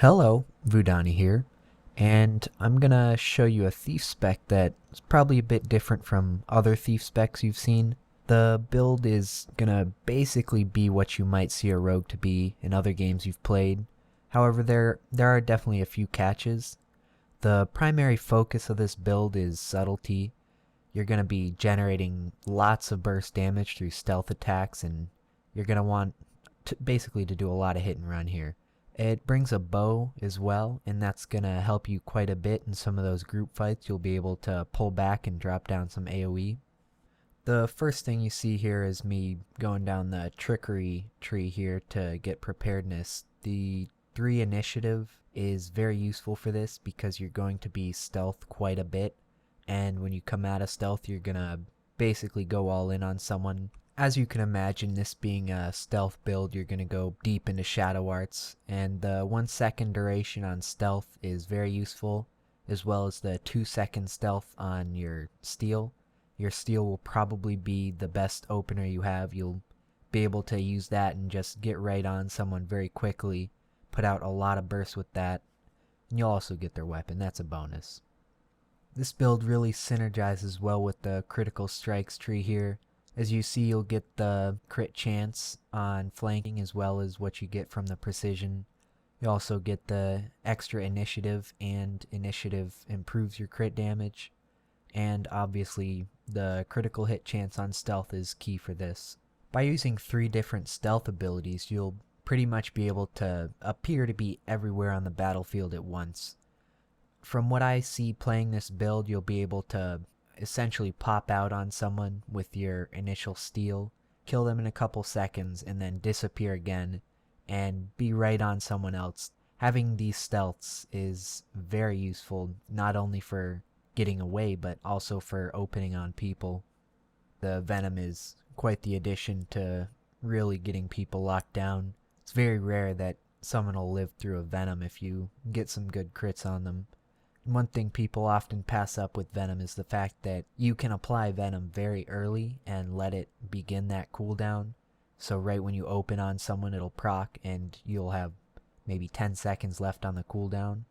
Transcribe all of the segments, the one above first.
Hello, Vudani here, and I'm gonna show you a thief spec that's probably a bit different from other thief specs you've seen. The build is gonna basically be what you might see a rogue to be in other games you've played. However, there are definitely a few catches. The primary focus of this build is subtlety. You're gonna be generating lots of burst damage through stealth attacks, and you're gonna want basically to do a lot of hit and run here. It brings a bow as well, and that's going to help you quite a bit in some of those group fights. You'll be able to pull back and drop down some AoE. The first thing you see here is me going down the trickery tree here to get preparedness. The 3 initiative is very useful for this because you're going to be stealth quite a bit, and when you come out of stealth you're going to basically go all in on someone. As you can imagine, this being a stealth build, you're going to go deep into shadow arts, and the 1 second duration on stealth is very useful, as well as the 2 second stealth on your steal. Your steal will probably be the best opener you have. You'll be able to use that and just get right on someone very quickly, put out a lot of bursts with that, and you'll also get their weapon. That's a bonus. This build really synergizes well with the critical strikes tree here. As you see, you'll get the crit chance on flanking as well as what you get from the precision. You also get the extra initiative, and initiative improves your crit damage. And obviously, the critical hit chance on stealth is key for this. By using 3 different stealth abilities, you'll pretty much be able to appear to be everywhere on the battlefield at once. From what I see playing this build, you'll be able to essentially pop out on someone with your initial steal, kill them in a couple seconds, and then disappear again and be right on someone else. Having these stealths is very useful, not only for getting away but also for opening on people. The Venom is quite the addition to really getting people locked down. It's very rare that someone will live through a Venom if you get some good crits on them. One thing people often pass up with Venom is the fact that you can apply Venom very early and let it begin that cooldown. So right when you open on someone, it'll proc and you'll have maybe 10 seconds left on the cooldown.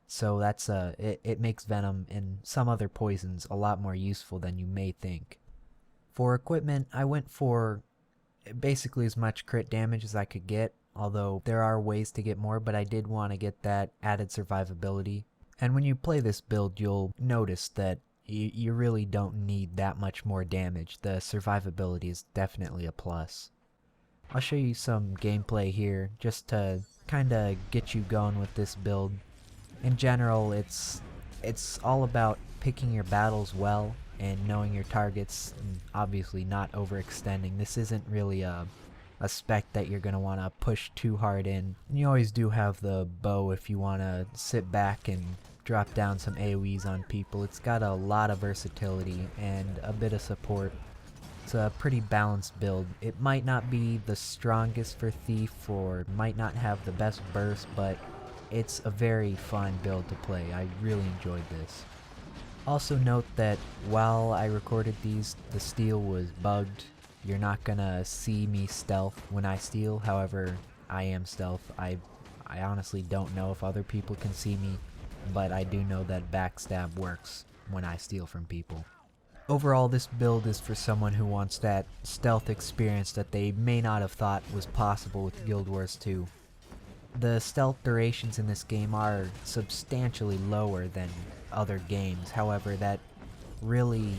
So that's it makes Venom and some other poisons a lot more useful than you may think. For equipment, I went for basically as much crit damage as I could get, although there are ways to get more, but I did want to get that added survivability. And when you play this build, you'll notice that you really don't need that much more damage. The survivability is definitely a plus. I'll show you some gameplay here just to kind of get you going with this build. In general, it's all about picking your battles well and knowing your targets and obviously not overextending. This isn't really a spec that you're going to want to push too hard in. And you always do have the bow if you want to sit back and drop down some AoEs on people. It's got a lot of versatility and a bit of support. It's a pretty balanced build. It might not be the strongest for Thief or might not have the best burst, but it's a very fun build to play. I really enjoyed this. Also note that while I recorded these, the steal was bugged. You're not gonna see me stealth when I steal, however, I am stealth. I honestly don't know if other people can see me, but I do know that backstab works when I steal from people. Overall, this build is for someone who wants that stealth experience that they may not have thought was possible with Guild Wars 2. The stealth durations in this game are substantially lower than other games, however, that really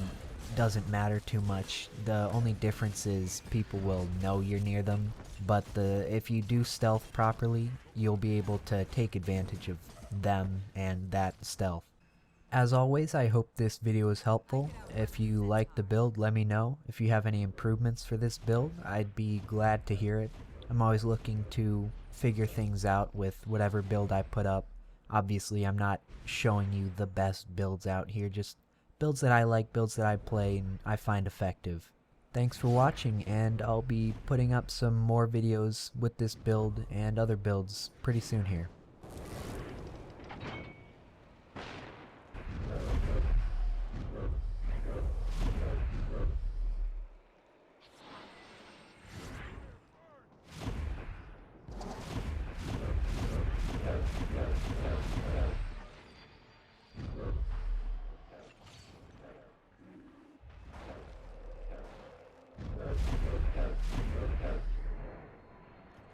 doesn't matter too much. The only difference is people will know you're near them, but if you do stealth properly, you'll be able to take advantage of them and that stealth. As always, I hope this video is helpful. If you like the build, let me know. If you have any improvements for this build, I'd be glad to hear it. I'm always looking to figure things out with whatever build I put up. Obviously, I'm not showing you the best builds out here, just builds that I like, builds that I play, and I find effective. Thanks for watching, and I'll be putting up some more videos with this build and other builds pretty soon here.